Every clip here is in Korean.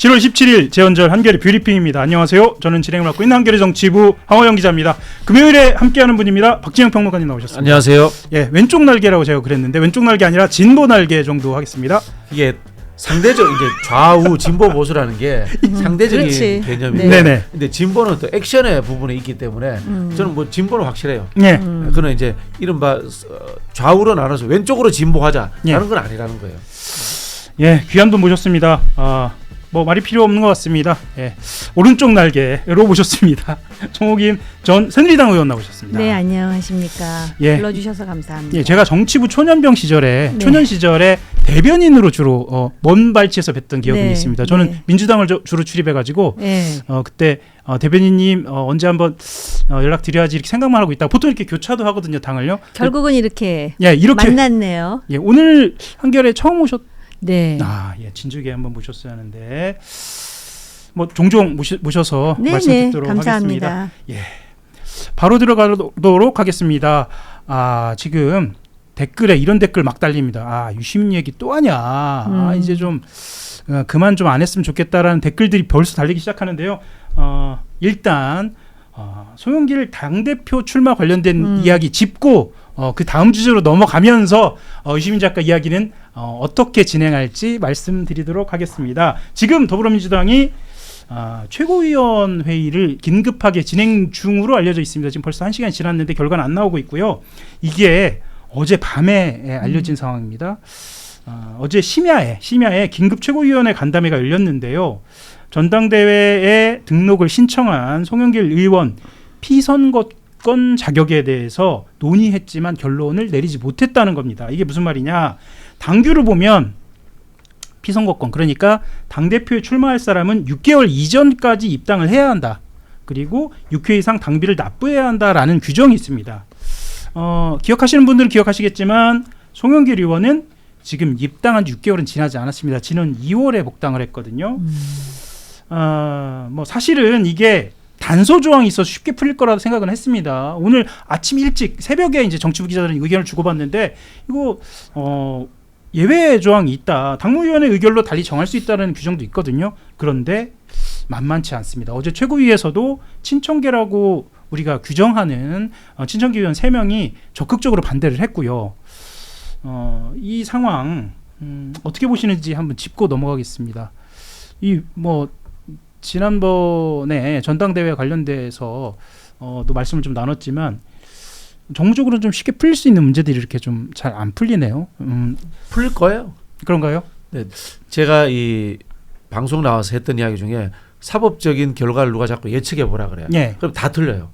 7월 17일 재헌절 한겨레 뷰리핑입니다. 안녕하세요. 저는 진행을 맡고 있는 한겨레 정치부 황호영 기자입니다. 금요일에 함께하는 분입니다. 박진영 평론가님 나오셨습니다. 안녕하세요. 예, 왼쪽 날개라고 제가 그랬는데 왼쪽 날개 아니라 진보 날개 정도 하겠습니다. 이게 상대적 이제 좌우 진보 보수라는 게 상대적인 그렇지. 개념인데, 네네. 근데 진보는 또 액션의 부분이 있기 때문에 저는 뭐 진보는 확실해요. 예. 그는 이제 이른바 좌우로 나눠서 왼쪽으로 진보하자라는 예. 건 아니라는 거예요. 예, 귀한 분 모셨습니다. 뭐 말이 필요 없는 것 같습니다. 예, 오른쪽 날개로 모셨습니다. 송호김 전 새누리당 의원 나오셨습니다. 네, 안녕하십니까. 예. 불러주셔서 감사합니다. 예, 제가 정치부 초년병 시절에 네. 초년 시절에 대변인으로 주로 먼 발치에서 뵀던 기억이 네, 있습니다. 저는 네. 민주당을 주로 출입해가지고 네. 그때 대변인님 언제 한번 연락드려야지 이렇게 생각만 하고 있다가 보통 이렇게 교차도 하거든요, 당을요. 결국은 이렇게 예, 이렇게 만났네요. 예, 오늘 한겨레 처음 오셨. 네. 예, 진즉에 한번 모셨어야 하는데 뭐 종종 모셔서 말씀 네네, 듣도록 감사합니다. 하겠습니다. 예, 바로 들어가도록 하겠습니다. 지금 댓글에 이런 댓글 막 달립니다. 유심 얘기 또 하냐. 이제 좀 그만 좀 안 했으면 좋겠다라는 댓글들이 벌써 달리기 시작하는데요. 일단 송영길 당대표 출마 관련된 이야기 짚고 그 다음 주제로 넘어가면서 유시민 작가 이야기는 어떻게 진행할지 말씀드리도록 하겠습니다. 지금 더불어민주당이 최고위원 회의를 긴급하게 진행 중으로 알려져 있습니다. 지금 벌써 1시간이 지났는데 결과는 안 나오고 있고요. 이게 어제 밤에 알려진 상황입니다. 어제 심야에 긴급 최고위원회 간담회가 열렸는데요. 전당대회에 등록을 신청한 송영길 의원 피선거권 자격에 대해서 논의했지만 결론을 내리지 못했다는 겁니다. 이게 무슨 말이냐? 당규를 보면 피선거권, 그러니까 당대표에 출마할 사람은 6개월 이전까지 입당을 해야 한다. 그리고 6회 이상 당비를 납부해야 한다라는 규정이 있습니다. 기억하시는 분들은 기억하시겠지만 송영길 의원은 지금 입당한 지 6개월은 지나지 않았습니다. 지난 2월에 복당을 했거든요. 뭐 사실은 이게 단서 조항이 있어서 쉽게 풀릴 거라고 생각은 했습니다. 오늘 아침 일찍 새벽에 이제 정치부 기자들은 의견을 주고받는데 이거 예외 조항이 있다. 당무위원회 의결로 달리 정할 수 있다는 규정도 있거든요. 그런데 만만치 않습니다. 어제 최고위에서도 친청계라고 우리가 규정하는 친청계 의원 3명이 적극적으로 반대를 했고요. 이 상황 어떻게 보시는지 한번 짚고 넘어가겠습니다. 지난번에 전당대회 관련돼서 또 말씀을 좀 나눴지만 정무적으로는 좀 쉽게 풀릴 수 있는 문제들이 이렇게 좀 잘 안 풀리네요. 풀릴 거예요. 그런가요? 네, 제가 이 방송 나와서 했던 이야기 중에 사법적인 결과를 누가 자꾸 예측해 보라 그래요. 예. 그럼 다 틀려요.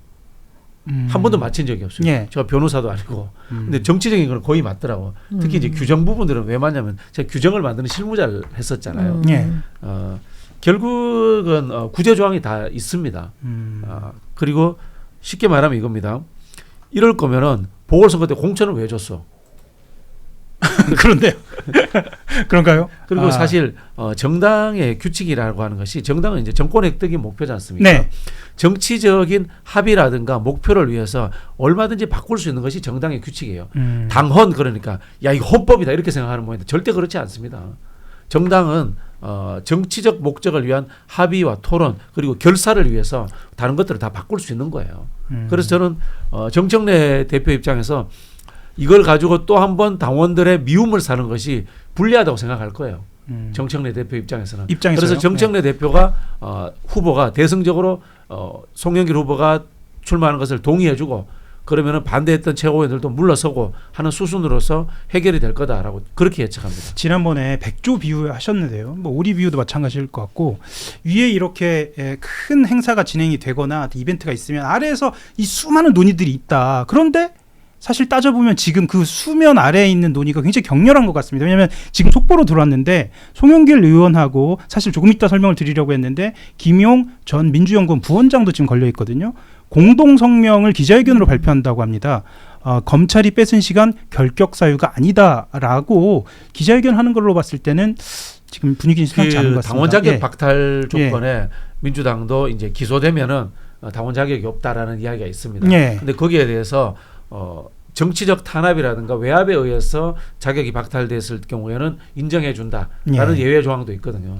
한 번도 맞힌 적이 없어요. 예. 제가 변호사도 아니고. 근데 정치적인 건 거의 맞더라고. 특히 이제 규정 부분들은 왜 맞냐면 제가 규정을 만드는 실무자를 했었잖아요. 예. 결국은 구제 조항이 다 있습니다. 그리고 쉽게 말하면 이겁니다. 이럴 거면은 보궐선거 때 공천을 왜 줬어? 그런데요. 그런가요? 그리고 사실 정당의 규칙이라고 하는 것이 정당은 이제 정권 획득이 목표지 않습니까? 네. 정치적인 합의라든가 목표를 위해서 얼마든지 바꿀 수 있는 것이 정당의 규칙이에요. 당헌 그러니까 야 이거 헌법이다 이렇게 생각하는 모양인데 절대 그렇지 않습니다. 정당은 정치적 목적을 위한 합의와 토론 그리고 결사를 위해서 다른 것들을 다 바꿀 수 있는 거예요. 그래서 저는 정청래 대표 입장에서 이걸 가지고 또 한 번 당원들의 미움을 사는 것이 불리하다고 생각할 거예요. 정청래 대표 입장에서는. 그래서 정청래 대표가 후보가 대승적으로 송영길 후보가 출마하는 것을 동의해주고 그러면은 반대했던 최고위원들도 물러서고 하는 수순으로서 해결이 될 거다라고 그렇게 예측합니다. 지난번에 백조 비유 하셨는데요. 뭐 오리 비유도 마찬가지일 것 같고 위에 이렇게 큰 행사가 진행이 되거나 이벤트가 있으면 아래에서 이 수많은 논의들이 있다. 그런데 사실 따져보면 지금 그 수면 아래에 있는 논의가 굉장히 격렬한 것 같습니다. 왜냐하면 지금 속보로 들어왔는데 송영길 의원하고 사실 조금 이따 설명을 드리려고 했는데 김용 전 민주연구원 부원장도 지금 걸려 있거든요. 공동 성명을 기자회견으로 발표한다고 합니다. 검찰이 뺏은 시간 결격 사유가 아니다라고 기자회견 하는 걸로 봤을 때는 지금 분위기는 심상치 않은 것 같습니다. 당원 자격 박탈 조건에 민주당도 이제 기소되면은 당원 자격이 없다라는 이야기가 있습니다. 그런데 거기에 대해서 정치적 탄압이라든가 외압에 의해서 자격이 박탈됐을 경우에는 인정해 준다라는 예외 조항도 있거든요.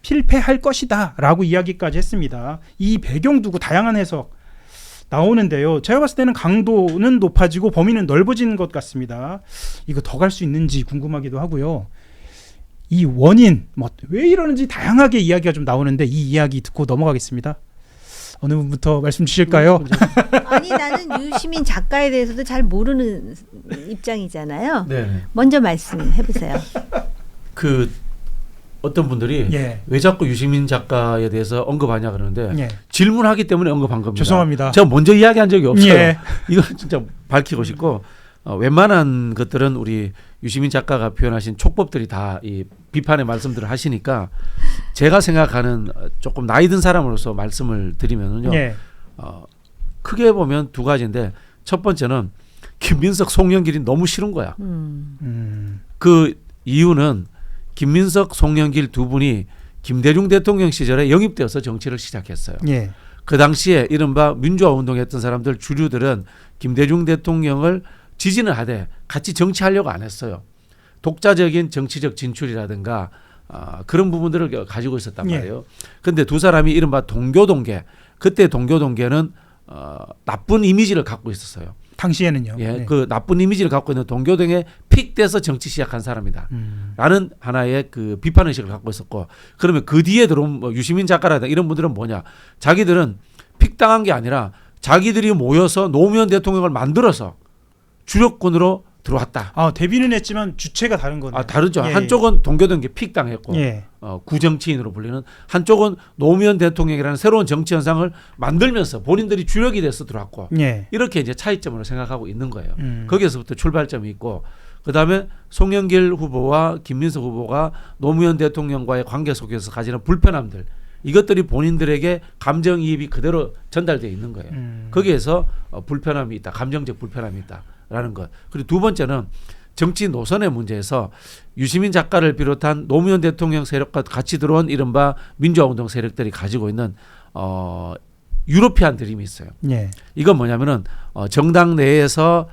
필패할 것이다라고 이야기까지 했습니다. 이 배경 두고 다양한 해석 나오는데요. 제가 봤을 때는 강도는 높아지고 범위는 넓어지는 것 같습니다. 이거 더 갈 수 있는지 궁금하기도 하고요. 이 원인, 왜 이러는지 다양하게 이야기가 좀 나오는데 이 이야기 듣고 넘어가겠습니다. 어느 분부터 말씀 주실까요? 아니 나는 유시민 작가에 대해서도 잘 모르는 입장이잖아요. 네. 먼저 말씀해 보세요. 그 어떤 분들이 예. 왜 자꾸 유시민 작가에 대해서 언급하냐 그러는데 예. 질문하기 때문에 언급한 겁니다. 죄송합니다. 제가 먼저 이야기한 적이 없어요. 예. 이거 진짜 밝히고 싶고 웬만한 것들은 우리 유시민 작가가 표현하신 촉법들이 다 이 비판의 말씀들을 하시니까 제가 생각하는 조금 나이 든 사람으로서 말씀을 드리면은요. 예. 크게 보면 두 가지인데 첫 번째는 김민석, 송영길이 너무 싫은 거야. 그 이유는 김민석, 송영길 두 분이 김대중 대통령 시절에 영입되어서 정치를 시작했어요. 예. 그 당시에 이른바 민주화 운동했던 사람들 주류들은 김대중 대통령을 지지는 하되 같이 정치하려고 안 했어요. 독자적인 정치적 진출이라든가 그런 부분들을 가지고 있었단 말이에요. 그런데 두 사람이 이른바 동교동계, 그때 동교동계는 나쁜 이미지를 갖고 있었어요. 당시에는요. 예, 네. 그 나쁜 이미지를 갖고 있는 동교동에 픽돼서 정치 시작한 사람이다. 라는 하나의 그 비판 의식을 갖고 있었고, 그러면 그 뒤에 들어온 유시민 작가라든가 이런 분들은 뭐냐? 자기들은 픽당한 게 아니라 자기들이 모여서 노무현 대통령을 만들어서 주력군으로 들어왔다. 데뷔는 했지만 주체가 다른 거네요. 다르죠. 예, 한쪽은 동교동계 픽당했고 예. 구정치인으로 불리는, 한쪽은 노무현 대통령이라는 새로운 정치 현상을 만들면서 본인들이 주력이 돼서 들어왔고, 예. 이렇게 이제 차이점으로 생각하고 있는 거예요. 음. 거기에서부터 출발점이 있고, 그다음에 송영길 후보와 김민석 후보가 노무현 대통령과의 관계 속에서 가지는 불편함들, 이것들이 본인들에게 감정이입이 그대로 전달되어 있는 거예요. 거기에서 불편함이 있다, 감정적 불편함이 있다라는 것. 그리고 두 번째는 정치 노선의 문제에서 유시민 작가를 비롯한 노무현 대통령 세력과 같이 들어온 이른바 민주화운동 세력들이 가지고 있는 유로피안 드림이 있어요. 예. 이건 뭐냐면은 정당 내에서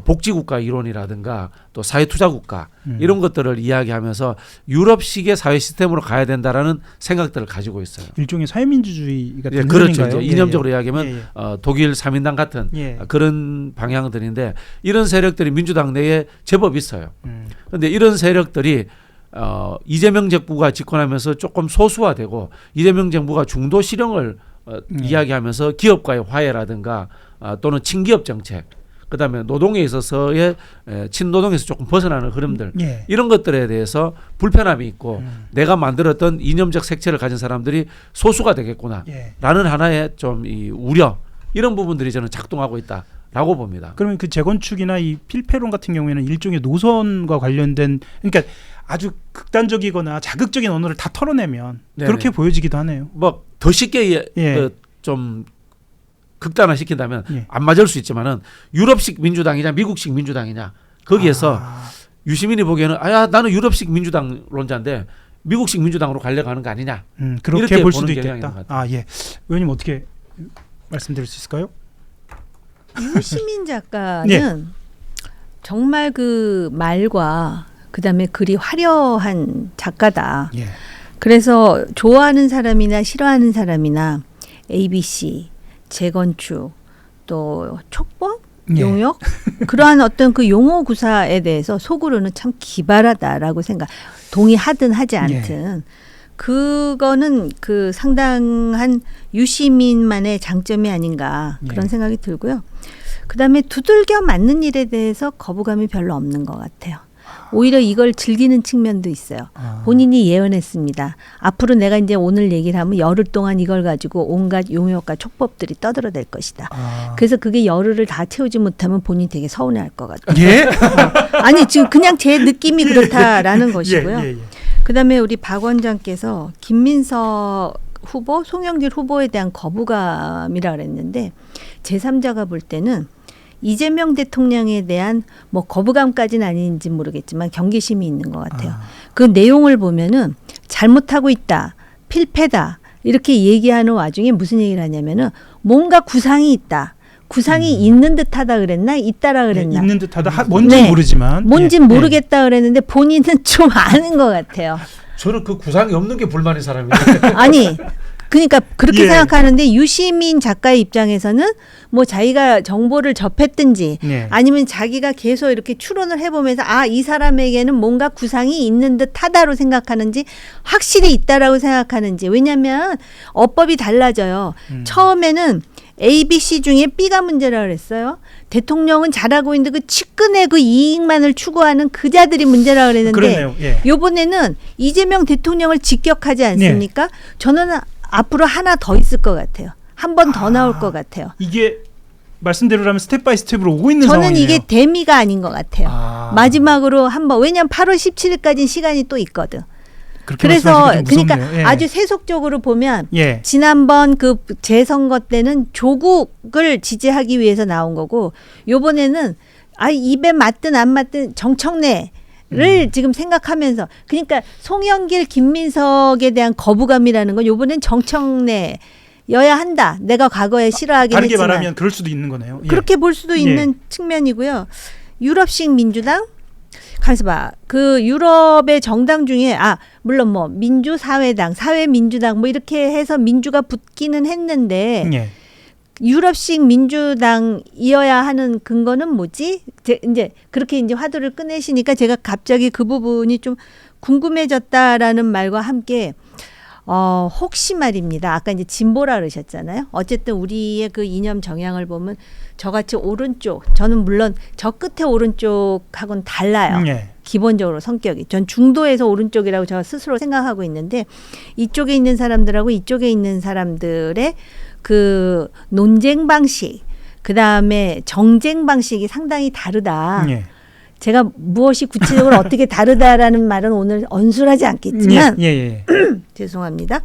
복지국가 이론이라든가 또 사회투자국가 이런 것들을 이야기하면서 유럽식의 사회 시스템으로 가야 된다라는 생각들을 가지고 있어요. 일종의 사회민주주의 같은 예, 그렇죠. 흐름인가요? 이제 이념적으로 이야기하면 예, 예. 독일 3인당 같은 예. 그런 방향들인데, 이런 세력들이 민주당 내에 제법 있어요. 그런데 이런 세력들이 이재명 정부가 집권하면서 조금 소수화되고, 이재명 정부가 중도 실용을 이야기하면서 기업과의 화해라든가 또는 친기업 정책, 그다음에 노동에 있어서의 친노동에서 조금 벗어나는 흐름들, 예. 이런 것들에 대해서 불편함이 있고 내가 만들었던 이념적 색채를 가진 사람들이 소수가 되겠구나 예. 라는 하나의 좀 이 우려, 이런 부분들이 저는 작동하고 있다라고 봅니다. 그러면 그 재건축이나 이 필패론 같은 경우에는 일종의 노선과 관련된, 그러니까 아주 극단적이거나 자극적인 언어를 다 털어내면 네네. 그렇게 보여지기도 하네요. 뭐 더 쉽게 예. 좀 극단화시킨다면 예. 안 맞을 수 있지만은 유럽식 민주당이냐 미국식 민주당이냐, 거기에서 유시민이 보기에는 나는 유럽식 민주당론자인데 미국식 민주당으로 가려고 하는 거 아니냐, 그렇게 이렇게 볼 보는 수도 경향이 있는 있겠다. 것 같아요. 예. 의원님 어떻게 말씀드릴 수 있을까요? 유시민 작가는 정말 그 말과 그다음에 글이 화려한 작가다. 예. 그래서 좋아하는 사람이나 싫어하는 사람이나 ABC, 재건축, 또 촉법, 예. 용역, 그러한 어떤 그 용어 구사에 대해서 속으로는 참 기발하다라고 생각. 동의하든 하지 않든 그거는 그 상당한 유시민만의 장점이 아닌가, 그런 예. 생각이 들고요. 그다음에 두들겨 맞는 일에 대해서 거부감이 별로 없는 것 같아요. 오히려 이걸 즐기는 측면도 있어요. 본인이 예언했습니다. 앞으로 내가 이제 오늘 얘기를 하면 열흘 동안 이걸 가지고 온갖 용역과 촉법들이 떠들어댈 것이다. 그래서 그게 열흘을 다 채우지 못하면 본인이 되게 서운해할 것 같아요. 예? 아니 지금 그냥 제 느낌이 그렇다라는 것이고요. 예. 그다음에 우리 박 원장께서 김민석 후보, 송영길 후보에 대한 거부감이라 그랬는데, 제3자가 볼 때는 이재명 대통령에 대한 뭐 거부감까지는 아닌지 모르겠지만 경계심이 있는 것 같아요. 그 내용을 보면은 잘못하고 있다, 필패다 이렇게 얘기하는 와중에 무슨 얘기를 하냐면은 뭔가 구상이 있다. 구상이 있는 듯하다 그랬나, 있다라 그랬나. 있는 듯하다. 뭔지 네. 모르지만. 뭔진 모르겠다 그랬는데 본인은 좀 아는 것 같아요. 저는 그 구상이 없는 게 불만인 사람이에요. 아니 그러니까 그렇게 예. 생각하는데 유시민 작가의 입장에서는 뭐 자기가 정보를 접했든지 네. 아니면 자기가 계속 이렇게 추론을 해보면서 아, 이 사람에게는 뭔가 구상이 있는 듯하다로 생각하는지 확실히 있다라고 생각하는지 왜냐하면 어법이 달라져요. 처음에는 A, B, C 중에 B가 문제라 그랬어요. 대통령은 잘하고 있는데 그 측근의 그 이익만을 추구하는 그자들이 문제라 그랬는데 그렇네요. 예. 요번에는 이재명 대통령을 직격하지 않습니까? 저는 앞으로 하나 더 있을 것 같아요. 한 번 더 나올 것 같아요. 이게 말씀대로라면 스텝 바이 스텝으로 오고 있는 저는 상황이네요. 이게 대미가 아닌 것 같아요. 마지막으로 한번 왜냐하면 8월 17일까지 시간이 또 있거든. 그렇게 그래서 말씀하시니까 좀 그러니까 무섭네요. 예. 아주 세속적으로 보면 예. 지난번 그 재선거 때는 조국을 지지하기 위해서 나온 거고 요번에는 입에 맞든 안 맞든 정청래를 지금 생각하면서 그러니까 송영길 김민석에 대한 거부감이라는 건 요번엔 정청래여야 한다. 내가 과거에 싫어하긴 다르게 했지만 말하면 그럴 수도 있는 거네요. 예. 그렇게 볼 수도 있는 측면이고요. 유럽식 민주당 가서 봐. 그 유럽의 정당 중에 물론 뭐 민주사회당, 사회민주당 뭐 이렇게 해서 민주가 붙기는 했는데 예. 유럽식 민주당이어야 하는 근거는 뭐지? 이제 그렇게 이제 화두를 꺼내시니까 제가 갑자기 그 부분이 좀 궁금해졌다라는 말과 함께 혹시 말입니다. 아까 이제 진보라 그러셨잖아요. 어쨌든 우리의 그 이념 정향을 보면 저같이 오른쪽, 저는 물론 저 끝에 오른쪽하고는 달라요. 예. 기본적으로 성격이. 전 중도에서 오른쪽이라고 저 스스로 생각하고 있는데 이쪽에 있는 사람들하고 이쪽에 있는 사람들의 그 논쟁 방식, 그다음에 정쟁 방식이 상당히 다르다. 예. 제가 무엇이 구체적으로 어떻게 다르다라는 말은 오늘 언술하지 않겠지만 예. 죄송합니다.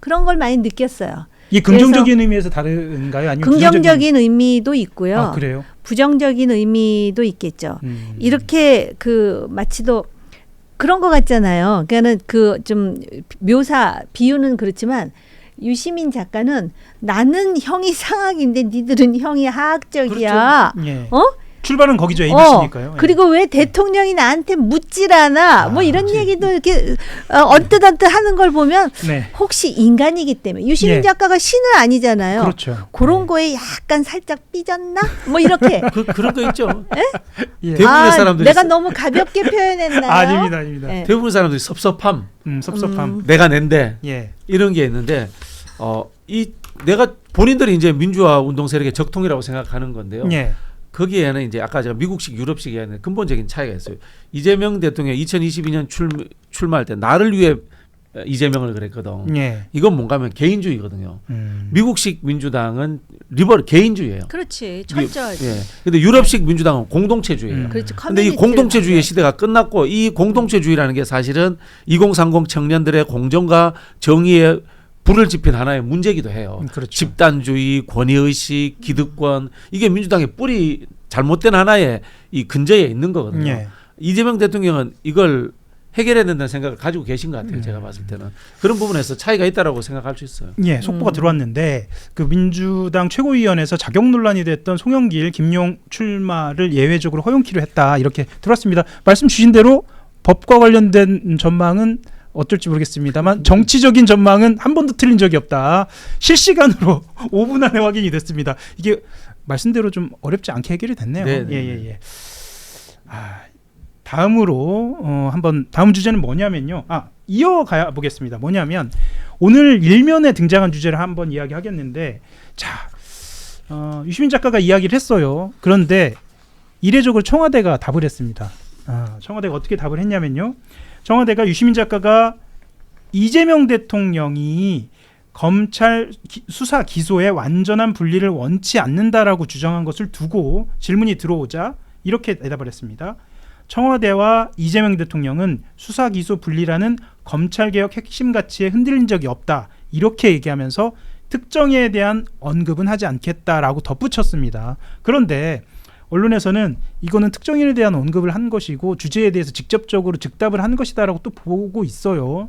그런 걸 많이 느꼈어요. 이 긍정적인 의미에서 다른가요? 아니면 긍정적인 의미도 있고요. 아, 그래요? 부정적인 의미도 있겠죠. 이렇게 그 마치도 그런 것 같잖아요. 그러니까는 그 좀 비유는 그렇지만 유시민 작가는 나는 형이 상학인데 니들은 형이 하학적이야. 그렇죠. 예. 출발은 거기죠. ABC니까요. 그리고 왜 대통령이 나한테 묻질 않아? 뭐 이런 얘기도 이렇게 언뜻 하는 걸 보면 네. 혹시 인간이기 때문에 유시민 예. 작가가 신은 아니잖아요. 그렇죠. 그런 거에 약간 살짝 삐졌나? 뭐 이렇게. 그런 거 있죠. 예. 대부분의 사람들이 내가 너무 가볍게 표현했나요? 아닙니다. 네. 대부분의 사람들이 섭섭함, 섭섭함. 내가 낸데 예. 이런 게 있는데 내가 본인들이 이제 민주화 운동 세력의 적통이라고 생각하는 건데요. 예. 거기에는 이제 아까 제가 미국식 유럽식이 아니라 근본적인 차이가 있어요. 이재명 대통령 2022년 출마할 때 나를 위해 이재명을 그랬거든. 예. 이건 뭔가 하면 개인주의거든요. 미국식 민주당은 개인주의예요. 그렇지. 철저하지. 예. 근데 유럽식 민주당은 공동체주의예요. 그렇지. 근데 이 공동체주의의 시대가 끝났고 이 공동체주의라는 게 사실은 2030 청년들의 공정과 정의에 불을 지핀 하나의 문제이기도 해요. 그렇죠. 집단주의, 권위의식, 기득권 이게 민주당의 뿌리 잘못된 하나의 이 근저에 있는 거거든요. 예. 이재명 대통령은 이걸 해결해야 된다는 생각을 가지고 계신 것 같아요. 제가 봤을 때는 그런 부분에서 차이가 있다라고 생각할 수 있어요. 예, 속보가 들어왔는데 그 민주당 최고위원회에서 자격 논란이 됐던 송영길, 김용 출마를 예외적으로 허용키로 했다 이렇게 들어왔습니다. 말씀 주신 대로 법과 관련된 전망은 어떨지 모르겠습니다만 정치적인 전망은 한 번도 틀린 적이 없다. 실시간으로 5분 안에 확인이 됐습니다. 이게 말씀대로 좀 어렵지 않게 해결이 됐네요. 예. 다음으로 한번 다음 주제는 뭐냐면요. 이어가 보겠습니다. 뭐냐면 오늘 일면에 등장한 주제를 한번 이야기하겠는데 유시민 작가가 이야기를 했어요. 그런데 이례적으로 청와대가 답을 했습니다. 청와대가 어떻게 답을 했냐면요. 청와대가 유시민 작가가 이재명 대통령이 검찰 수사 기소의 완전한 분리를 원치 않는다라고 주장한 것을 두고 질문이 들어오자 이렇게 대답을 했습니다. 청와대와 이재명 대통령은 수사 기소 분리라는 검찰개혁 핵심 가치에 흔들린 적이 없다. 이렇게 얘기하면서 특정에 대한 언급은 하지 않겠다라고 덧붙였습니다. 그런데 언론에서는 이거는 특정인에 대한 언급을 한 것이고 주제에 대해서 직접적으로 즉답을 한 것이다라고 또 보고 있어요.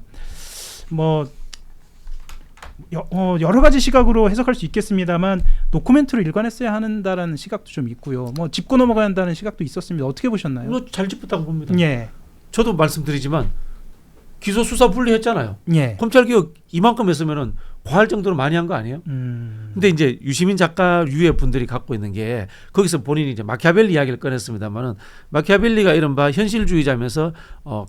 여러 가지 시각으로 해석할 수 있겠습니다만 노코멘트로 일관했어야 한다라는 시각도 좀 있고요. 짚고 넘어가야 한다는 시각도 있었습니다. 어떻게 보셨나요? 잘 짚었다고 봅니다. 예. 저도 말씀드리지만 기소 수사 분리했잖아요. 예. 검찰 개혁 이만큼 했으면은 과할 정도로 많이 한 거 아니에요? 근데 이제 유시민 작가 유해 분들이 갖고 있는 게 거기서 본인이 이제 마키아벨리 이야기를 꺼냈습니다만은 마키아벨리가 이른바 현실주의자면서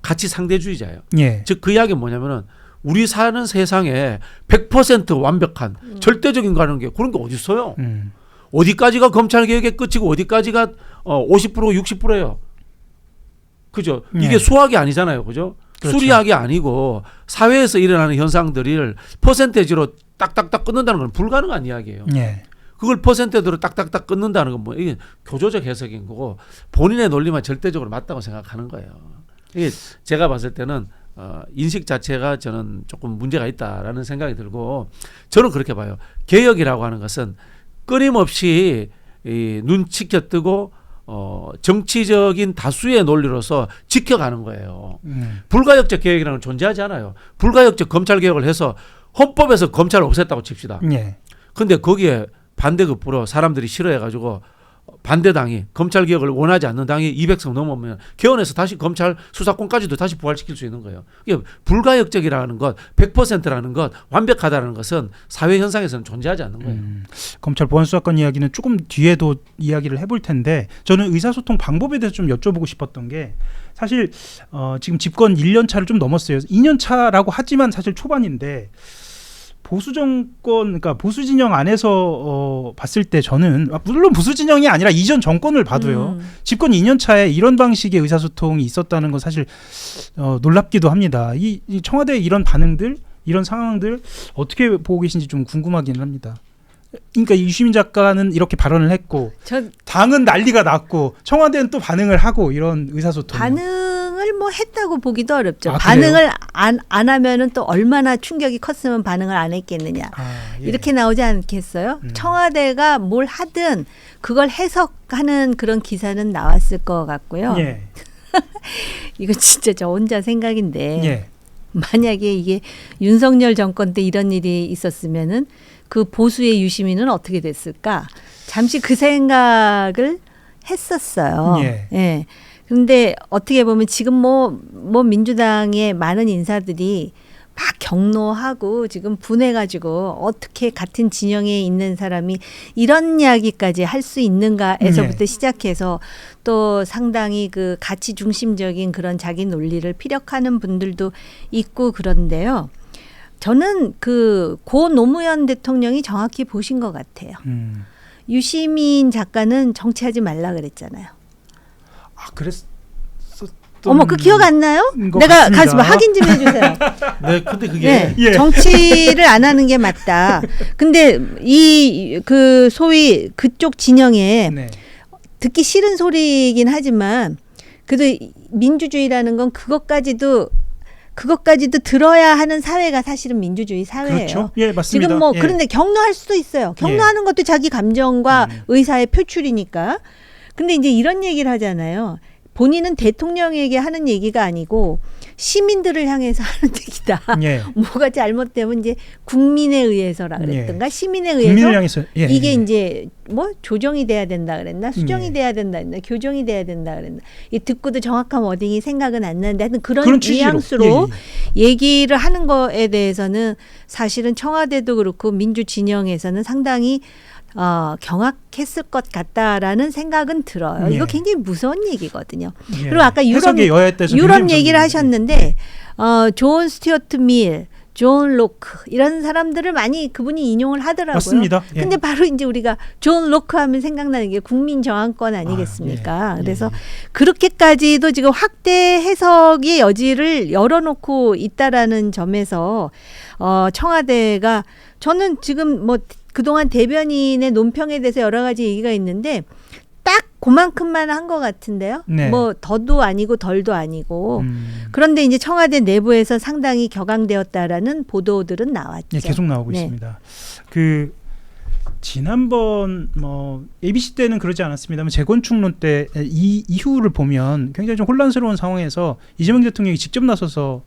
가치 상대주의자예요. 예. 즉 그 이야기는 뭐냐면은 우리 사는 세상에 100% 완벽한 절대적인 거 하는 게 그런 게 어디 있어요? 어디까지가 검찰 개혁의 끝이고 어디까지가 50% 60%예요. 그죠? 이게 예. 수학이 아니잖아요. 그죠? 그렇죠. 수리학이 아니고 사회에서 일어나는 현상들을 퍼센테이지로 딱딱딱 끊는다는 건 불가능한 이야기예요. 예. 그걸 퍼센테이지로 딱딱딱 끊는다는 건 뭐 이게 교조적 해석인 거고 본인의 논리만 절대적으로 맞다고 생각하는 거예요. 이게 제가 봤을 때는 인식 자체가 저는 조금 문제가 있다라는 생각이 들고 저는 그렇게 봐요. 개혁이라고 하는 것은 끊임없이 눈치켜 뜨고 정치적인 다수의 논리로서 지켜가는 거예요. 불가역적 개혁이라는 건 존재하지 않아요. 불가역적 검찰 개혁을 해서 헌법에서 검찰을 없앴다고 칩시다. 예. 근데 거기에 반대급부로 사람들이 싫어해가지고 반대당이 검찰 개혁을 원하지 않는 당이 200석 넘으면 개헌해서 다시 검찰 수사권까지도 다시 부활시킬 수 있는 거예요. 이게 불가역적이라는 것, 100%라는 것, 완벽하다는 것은 사회 현상에서는 존재하지 않는 거예요. 검찰 보안수사권 이야기는 조금 뒤에도 이야기를 해볼 텐데 저는 의사소통 방법에 대해서 좀 여쭤보고 싶었던 게 사실 지금 집권 1년 차를 좀 넘었어요. 2년 차라고 하지만 사실 초반인데 보수 정권, 그러니까 보수 진영 안에서 봤을 때 저는 물론 보수 진영이 아니라 이전 정권을 봐도요. 집권 2년 차에 이런 방식의 의사소통이 있었다는 건 사실 놀랍기도 합니다. 이 청와대의 이런 반응들, 이런 상황들 어떻게 보고 계신지 좀 궁금하기는 합니다. 그러니까 유시민 작가는 이렇게 발언을 했고 당은 난리가 났고 청와대는 또 반응을 하고 이런 의사소통. 반응을 뭐 했다고 보기도 어렵죠. 아, 반응을 안 하면은 또 얼마나 충격이 컸으면 반응을 안 했겠느냐. 예. 이렇게 나오지 않겠어요? 청와대가 뭘 하든 그걸 해석하는 그런 기사는 나왔을 것 같고요. 예. 이거 진짜 저 혼자 생각인데 예. 만약에 이게 윤석열 정권 때 이런 일이 있었으면은 그 보수의 유시민은 어떻게 됐을까? 잠시 그 생각을 했었어요. 예. 예. 근데 어떻게 보면 지금 뭐 민주당의 많은 인사들이 막 경로하고 지금 분해가지고 어떻게 같은 진영에 있는 사람이 이런 이야기까지 할 수 있는가에서부터 시작해서 또 상당히 그 가치 중심적인 그런 자기 논리를 피력하는 분들도 있고 그런데요. 저는 고 노무현 대통령이 정확히 보신 것 같아요. 유시민 작가는 정치하지 말라 그랬잖아요. 아, 그랬어. 어머, 그 기억 안 나요? 내가 가서 확인 좀 해주세요. 네, 근데 그게 네, 정치를 안 하는 게 맞다. 근데 그 소위 그쪽 진영에 네. 듣기 싫은 소리이긴 하지만 그래도 민주주의라는 건 그것까지도 들어야 하는 사회가 사실은 민주주의 사회예요. 그렇죠. 예, 맞습니다. 지금 뭐 예. 그런데 격노할 수도 있어요. 격노하는 것도 자기 감정과 의사의 표출이니까. 근데 이제 이런 얘기를 하잖아요. 본인은 대통령에게 하는 얘기가 아니고 시민들을 향해서 하는 얘기다. 예. 뭐가 잘못되면 이제 국민에 의해서라 그랬던가 시민에 의해서 국민을 향해서 이게 이제 뭐 조정이 돼야 된다 그랬나 수정이 예. 돼야 된다 그랬나 교정이 돼야 된다 그랬나 이 듣고도 정확한 워딩이 생각은 안 나는데 하여튼 그런 취지로. 뉘앙스로 얘기를 하는 거에 대해서는 사실은 청와대도 그렇고 민주 진영에서는 상당히 경악했을 것 같다라는 생각은 들어요. 예. 이거 굉장히 무서운 얘기거든요. 예. 그리고 아까 해석의 여야에 따라서 유럽 굉장히 얘기를 무서운 하셨는데 존 스튜어트 밀, 존 로크 이런 사람들을 많이 그분이 인용을 하더라고요. 맞습니다. 예. 근데 바로 이제 우리가 존 로크 하면 생각나는 게 국민 저항권 아니겠습니까? 예. 그래서 그렇게까지도 지금 확대 해석의 여지를 열어놓고 있다라는 점에서 청와대가 저는 지금 뭐 그동안 대변인의 논평에 대해서 여러 가지 얘기가 있는데 딱 그만큼만 한 것 같은데요. 네. 뭐 더도 아니고 덜도 아니고. 그런데 이제 청와대 내부에서 상당히 격앙되었다라는 보도들은 나왔죠. 예, 계속 나오고 네. 있습니다. 지난번 뭐 ABC 때는 그러지 않았습니다만 재건축론 때 이 이후를 보면 굉장히 좀 혼란스러운 상황에서 이재명 대통령이 직접 나서서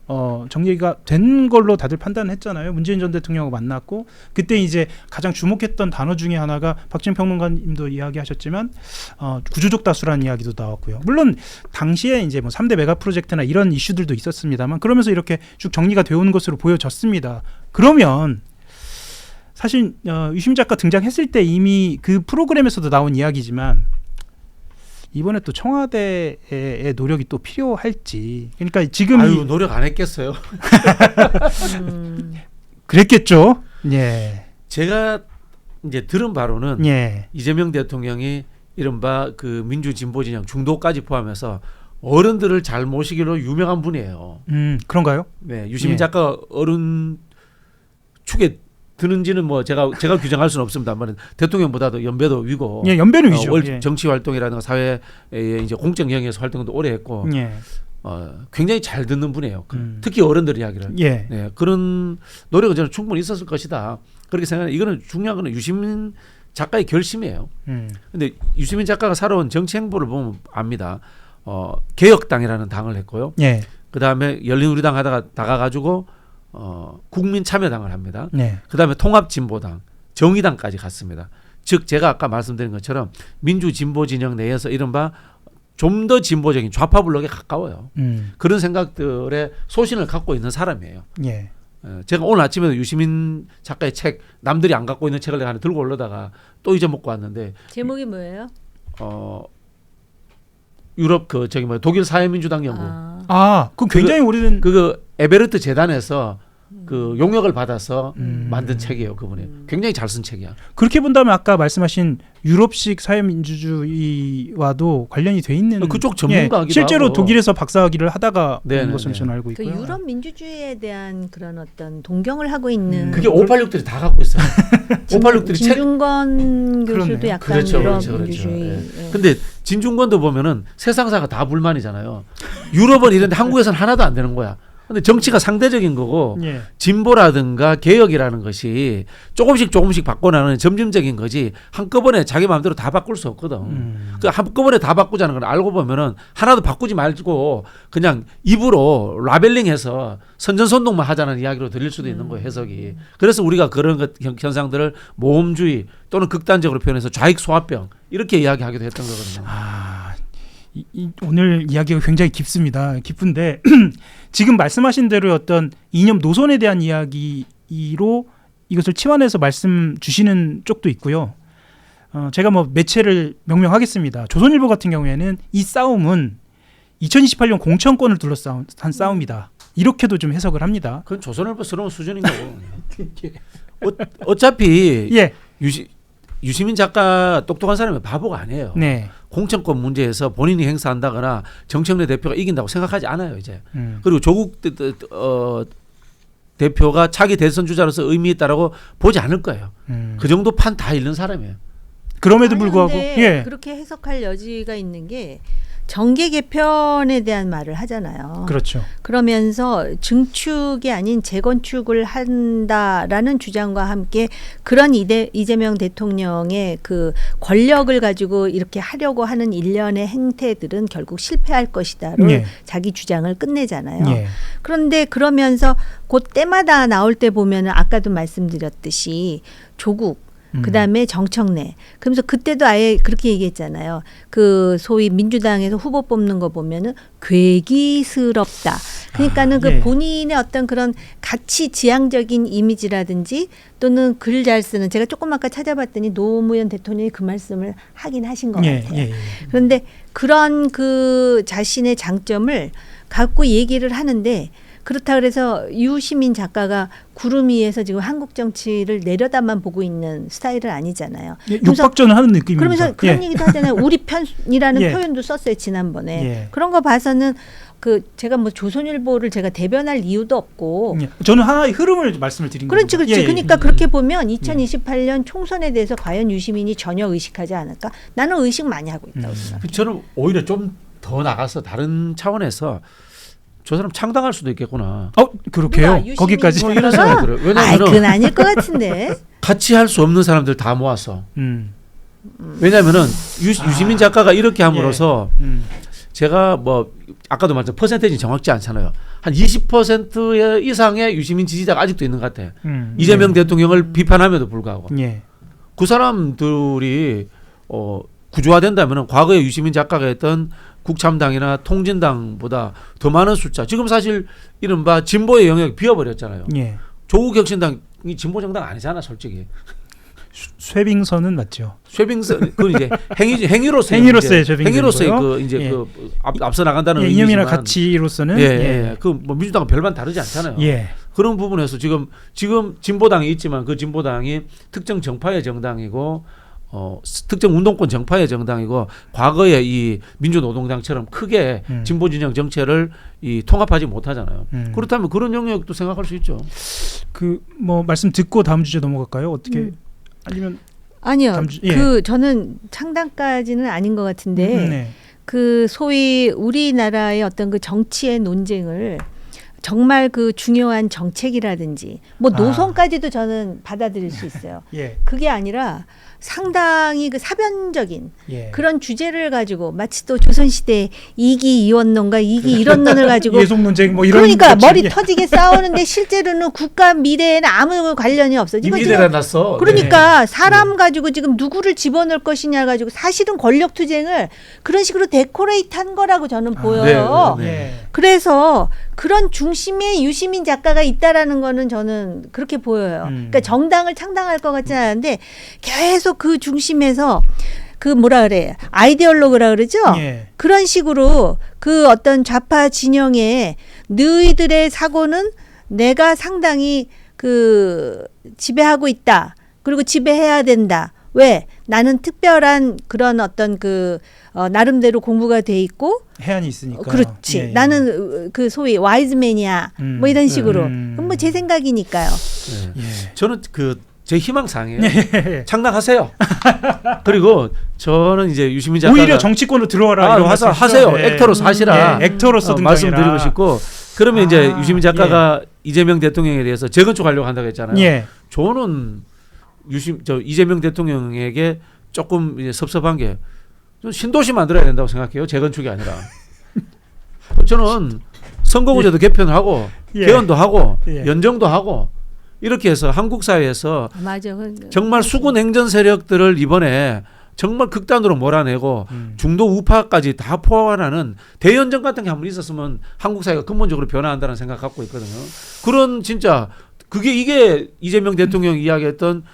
정리가 된 걸로 다들 판단했잖아요. 문재인 전 대통령하고 만났고 그때 이제 가장 주목했던 단어 중에 하나가 박진 평론가님도 이야기하셨지만 구조적 다수라는 이야기도 나왔고요. 물론 당시에 이제 뭐 3대 메가 프로젝트나 이런 이슈들도 있었습니다만 그러면서 이렇게 쭉 정리가 되어 오는 것으로 보여졌습니다. 그러면 사실 유심 작가 등장했을 때 이미 그 프로그램에서도 나온 이야기지만 이번에 또 청와대의 노력이 또 필요할지. 그러니까 지금 아유 노력 안 했겠어요. 그랬겠죠. 예. 제가 이제 들은 바로는 예. 이재명 대통령이 이른바 그 민주진보진영 중도까지 포함해서 어른들을 잘 모시기로 유명한 분이에요. 그런가요? 네, 유시민 예. 작가 어른 축에 드는지는 뭐 제가 규정할 수는 없습니다만 대통령보다도 연배도 위고 예, 연배는 위죠. 월 예. 정치 활동이라든가 사회에 이제 공적 영역에서 활동도 오래 했고 예. 굉장히 잘 듣는 분이에요. 특히 어른들 이야기를. 예. 네, 그런 노력은 저는 충분히 있었을 것이다. 그렇게 생각해요. 이거는 중요한 거는 유시민 작가의 결심이에요. 근데 유시민 작가가 살아온 정치 행보를 보면 압니다. 개혁당이라는 당을 했고요. 예. 그다음에 열린우리당 하다가 나가가지고 국민참여당을 합니다. 네. 그다음에 통합진보당, 정의당까지 갔습니다. 즉 제가 아까 말씀드린 것처럼 민주진보진영 내에서 이른바 좀 더 진보적인 좌파 블록에 가까워요. 그런 생각들의 소신을 갖고 있는 사람이에요. 예. 제가 오늘 아침에도 유시민 작가의 책 남들이 안 갖고 있는 책을 내가 하나 들고 올라다가 또 잊어먹고 왔는데 제목이 뭐예요? 유럽 독일 사회민주당 연구 그 굉장히 오래된 그거 에베르트 재단에서 그 용역을 받아서 만든 책이에요. 그분이 굉장히 잘 쓴 책이야. 그렇게 본다면 아까 말씀하신 유럽식 사회민주주의와도 관련이 돼 있는 그쪽 전문가기도 실제로 하고. 독일에서 박사학위를 하다가 온 네네네. 것으로 저는 알고 그 있고요. 유럽 민주주의에 대한 그런 어떤 동경을 하고 있는 그게 586들이 다 갖고 있어요. 586들이 책. 진중권 교수도 그러네요. 약간 그렇죠, 유럽 그렇죠, 민주주의. 예. 근데 진중권도 보면은 세상사가 다 불만이잖아요. 유럽은 이런데 한국에서는 하나도 안 되는 거야. 근데 정치가 상대적인 거고 예. 진보라든가 개혁이라는 것이 조금씩 바꿔나가는 점진적인 거지 한꺼번에 자기 마음대로 다 바꿀 수 없거든. 그 한꺼번에 다 바꾸자는 걸 알고 보면은 하나도 바꾸지 말고 그냥 입으로 라벨링해서 선전선동만 하자는 이야기로 들릴 수도 있는 거예요, 해석이. 그래서 우리가 그런 현상들을 모험주의 또는 극단적으로 표현해서 좌익 소화병 이렇게 이야기하기도 했던 거거든요. 오늘 이야기가 굉장히 깊습니다. 깊은데 지금 말씀하신 대로 어떤 이념 노선에 대한 이야기로 이것을 치환해서 말씀 주시는 쪽도 있고요. 제가 뭐 매체를 명명하겠습니다. 조선일보 같은 경우에는 이 싸움은 2028년 공천권을 둘러싼 싸움이다. 이렇게도 좀 해석을 합니다. 그건 조선일보스러운 수준인 거고. 어차피 예. 유시민 작가 똑똑한 사람이 바보가 아니에요. 네. 공천권 문제에서 본인이 행사한다거나 정청래 대표가 이긴다고 생각하지 않아요, 이제. 그리고 조국 대표가 차기 대선 주자로서 의미 있다라고 보지 않을 거예요. 그 정도 판 다 잃는 사람이에요. 그럼에도 불구하고 예. 그렇게 해석할 여지가 있는 게 정계 개편에 대한 말을 하잖아요. 그렇죠. 그러면서 증축이 아닌 재건축을 한다라는 주장과 함께 그런 이재명 대통령의 그 권력을 가지고 이렇게 하려고 하는 일련의 행태들은 결국 실패할 것이다로 예. 자기 주장을 끝내잖아요. 예. 그런데 그러면서 곧 때마다 나올 때 보면은 아까도 말씀드렸듯이 조국 그다음에 정청래. 그러면서 그때도 아예 그렇게 얘기했잖아요. 그 소위 민주당에서 후보 뽑는 거 보면은 괴기스럽다. 그러니까는 그 예. 본인의 어떤 그런 가치 지향적인 이미지라든지 또는 글 잘 쓰는 제가 조금 아까 찾아봤더니 노무현 대통령이 그 말씀을 하긴 하신 것 예. 같아요. 예. 그런데 그런 그 자신의 장점을 갖고 얘기를 하는데 그렇다 그래서 유시민 작가가 구름 위에서 지금 한국 정치를 내려다만 보고 있는 스타일은 아니잖아요. 예, 육박전을 하는 느낌입니다. 그러면서 그런 예. 얘기도 하잖아요. 우리 편이라는 예. 표현도 썼어요 지난번에. 예. 그런 거 봐서는 그 제가 뭐 조선일보를 제가 대변할 이유도 없고. 예. 저는 하나의 흐름을 말씀을 드린 거예요. 그렇지, 그렇지. 그러니까 그렇게 보면 2028년 총선에 대해서 과연 유시민이 전혀 의식하지 않을까? 나는 의식 많이 하고 있다고 생각해요. 저는 오히려 좀 더 나가서 다른 차원에서 저 사람 창당할 수도 있겠구나. 그렇게요. 누가? 거기까지. 유시민 이런 생각이 들어요. 아이, 왜냐하면 그건 아닐 것 같은데. 같이 할 수 없는 사람들 다 모았어. 음. 왜냐하면은 유시민 작가가 이렇게 함으로써 제가 뭐 아까도 말했지만 퍼센테이지 정확지 않잖아요. 한 20% 이상의 유시민 지지자가 아직도 있는 것 같아. 이재명 대통령을 비판함에도 불구하고 예. 그 사람들이 구조화된다면 과거에 유시민 작가가 했던 국참당이나 통진당보다 더 많은 숫자. 지금 사실 이른바 진보의 영역이 비어버렸잖아요. 예. 조국 혁신당이 진보 정당 아니잖아, 솔직히. 쇠빙선은 맞죠. 쇠빙선 그 이제 행위로서의 행위로서의 쇠빙선이고요. 행위로서의 그 이제 예. 그 앞서 나간다는 예, 의미지만 이념이나 가치로서는 예. 그 뭐 민주당은 별반 다르지 않잖아요. 예. 그런 부분에서 지금 진보당이 있지만 그 진보당이 특정 정파의 정당이고 특정 운동권 정파의 정당이고 과거에 이 민주노동당처럼 크게 진보 진영 정체를 통합하지 못하잖아요. 그렇다면 그런 영역도 생각할 수 있죠. 그 뭐 말씀 듣고 다음 주제 넘어갈까요? 어떻게 아니면 아니요. 예. 그 저는 창당까지는 아닌 것 같은데 네. 그 소위 우리나라의 어떤 그 정치의 논쟁을 정말 그 중요한 정책이라든지 뭐 노선까지도 저는 받아들일 수 있어요. 예. 그게 아니라 상당히 그 사변적인 예. 그런 주제를 가지고 마치 또 조선시대 이기 이원론과 이기 이런론을 가지고 예속 논쟁 뭐 이런 그러니까 것처럼, 머리 터지게 싸우는데 실제로는 국가 미래에는 아무 관련이 없어. 이거 이미대가 지금 났어. 그러니까 사람 가지고 지금 누구를 집어넣을 것이냐 가지고 사실은 권력 투쟁을 그런 식으로 데코레이트한 거라고 저는 보여요. 네. 예. 그래서 그런 중심에 유시민 작가가 있다라는 거는 저는 그렇게 보여요. 그러니까 정당을 창당할 것 같지 않은데 계속 그 중심에서 그 뭐라 그래 아이디얼로그라 그러죠. 예. 그런 식으로 그 어떤 좌파 진영의 너희들의 사고는 내가 상당히 그 지배하고 있다. 그리고 지배해야 된다. 왜? 나는 특별한 그런 어떤 그 나름대로 공부가 돼 있고 해안이 있으니까. 그렇지. 예, 예. 나는 그 소위 와이즈맨이야. 뭐 이런 식으로. 그건 뭐 제 생각이니까요. 네. 예. 저는 제 희망사항이에요. 창당하세요. 그리고 저는 이제 유시민 작가가 오히려 정치권으로 들어와라. 이런 하세요. 말씀이시죠? 예. 액터로서 하시라. 예. 액터로서 등장해라. 말씀드리고 싶고 그러면 이제 유시민 작가가 이재명 대통령에 대해서 재건축하려고 한다고 했잖아요. 예. 저는 이재명 대통령에게 조금 이제 섭섭한 게 신도시 만들어야 된다고 생각해요. 재건축이 아니라. 저는 선거구제도 개편을 하고 예. 개헌도 하고 예. 연정도 하고 이렇게 해서 한국 사회에서 맞아. 정말 수군 행정 세력들을 이번에 정말 극단으로 몰아내고 중도 우파까지 다 포함하는 대연정 같은 게 한번 있었으면 한국 사회가 근본적으로 변화한다는 생각 갖고 있거든요. 그런 진짜 이게 이재명 대통령이 이야기했던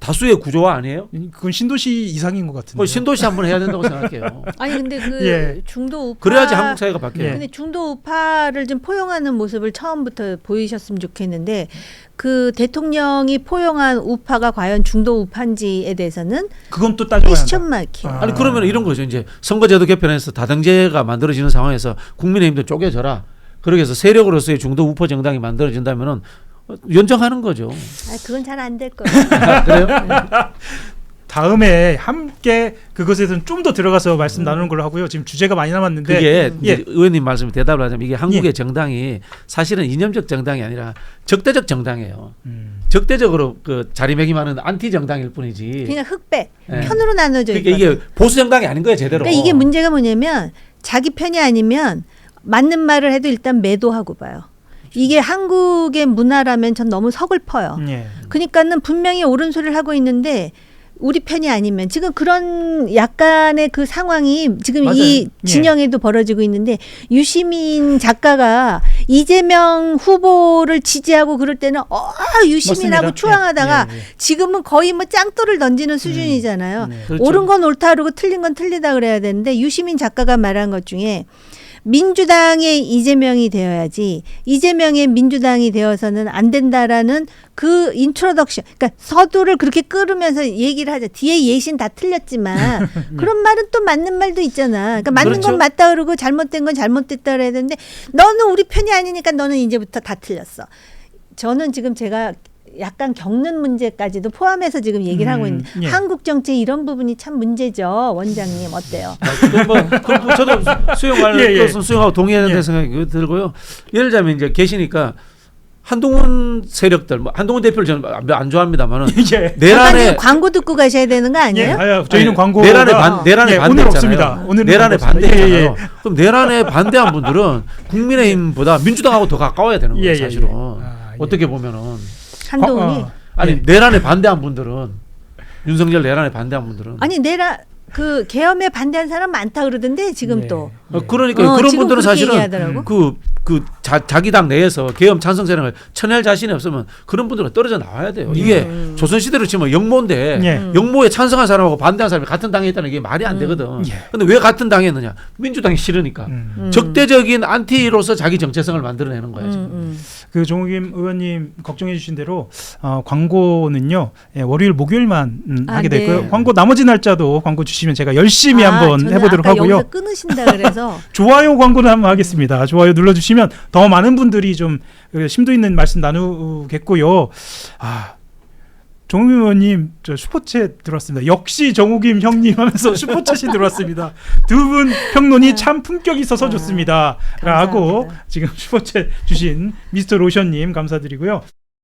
다수의 구조화 아니에요? 그건 신도시 이상인 것 같은데. 신도시 한번 해야 된다고 생각해요. 아니 근데 그 예. 중도 우파 그래야지 한국 사회가 바뀌어요. 근데 중도 우파를 좀 포용하는 모습을 처음부터 보이셨으면 좋겠는데 그 대통령이 포용한 우파가 과연 중도 우파인지에 대해서는 그건 또 따져야 퀘스천 한다. 마킹. 아니 그러면 이런 거죠. 이제 선거제도 개편에서 다당제가 만들어지는 상황에서 국민의힘도 쪼개져라. 그렇게 해서 세력으로서의 중도 우파 정당이 만들어진다면은 연정하는 거죠. 그건 잘 안 될 거예요. 그래요? 다음에 함께 그것에 대해서는 좀 더 들어가서 말씀 나누는 걸로 하고요. 지금 주제가 많이 남았는데 그게 예. 이제 의원님 말씀에 대답을 하자면 이게 한국의 예. 정당이 사실은 이념적 정당이 아니라 적대적 정당이에요. 적대적으로 그 자리매김하는 안티 정당일 뿐이지. 그냥 흑백 예. 편으로 나눠져 그러니까 있거든. 이게 보수 정당이 아닌 거예요, 제대로. 그러니까 이게 문제가 뭐냐면 자기 편이 아니면 맞는 말을 해도 일단 매도하고 봐요. 이게 한국의 문화라면 전 너무 서글퍼요. 예. 그러니까는 분명히 옳은 소리를 하고 있는데 우리 편이 아니면 지금 그런 약간의 그 상황이 지금 맞아요. 이 진영에도 벌어지고 있는데 유시민 작가가 이재명 후보를 지지하고 그럴 때는 유시민하고 맞습니다. 추앙하다가 예, 예. 지금은 거의 뭐 짱돌을 던지는 수준이잖아요. 그렇죠. 옳은 건 옳다 그러고 틀린 건 틀리다 그래야 되는데 유시민 작가가 말한 것 중에 민주당의 이재명이 되어야지 이재명의 민주당이 되어서는 안 된다라는 그 인트로덕션 그러니까 서두를 그렇게 끌으면서 얘기를 하자. 뒤에 예신 다 틀렸지만 그런 말은 또 맞는 말도 있잖아. 그러니까 맞는 그렇죠. 건 맞다 그러고 잘못된 건 잘못됐다 그래야 되는데 너는 우리 편이 아니니까 너는 이제부터 다 틀렸어. 저는 지금 제가 약간 겪는 문제까지도 포함해서 지금 얘기를 하고 있는 예. 한국 정치 이런 부분이 참 문제죠. 원장님 어때요? 그럼 저도 수용할 예, 예. 것은 수용하고 동의하는 예. 데 생각이 들고요. 예를 들자면 이제 계시니까 한동훈 세력들, 뭐 한동훈 대표를 저는 안 좋아합니다만은 예. 내란에 광고 듣고 가셔야 되는 거 예. 아니에요? 저희는 아니, 광고가 내란에 예, 오늘 반대했잖아요. 없습니다. 오늘은 내란에 광고 없습니다. 반대했잖아요. 예, 예. 그럼 내란에 반대한 분들은 국민의힘보다 민주당하고 더 가까워야 되는 거예요, 예, 예, 사실은. 예. 아, 예. 어떻게 보면은 한동훈이 아니 예. 내란에 반대한 분들은 윤석열 내란에 반대한 분들은 아니 내라 그 계엄에 반대한 사람 많다 그러던데 지금 예. 또 그러니까 그런 지금 분들은 그렇게 사실은 얘기하더라고. 자기 당 내에서 계엄 찬성 세력을 쳐낼 자신이 없으면 그런 분들은 떨어져 나와야 돼요. 이게 조선시대로 치면 영모인데 예. 영모에 찬성한 사람하고 반대한 사람이 같은 당에 있다는 게 말이 안 되거든. 예. 근데 왜 같은 당에 있느냐? 민주당이 싫으니까. 적대적인 안티로서 자기 정체성을 만들어내는 거야 지금. 그 정우김 의원님 걱정해 주신 대로 광고는요 월요일 목요일만 하게 네. 되고요. 광고 나머지 날짜도 광고 주시면 제가 열심히 한번 저는 해보도록 아까 하고요. 여기서 끊으신다 그래서 좋아요 광고는 한번 하겠습니다. 좋아요 눌러주시면 더 많은 분들이 좀 심도 있는 말씀 나누겠고요. 정우김 의원님 저 슈퍼챗 들어왔습니다. 역시 정우김 형님 하면서 슈퍼챗이 들어왔습니다. 두 분 평론이 참 품격 있어서 좋습니다. 라고 감사합니다. 지금 슈퍼챗 주신 미스터 로션님 감사드리고요.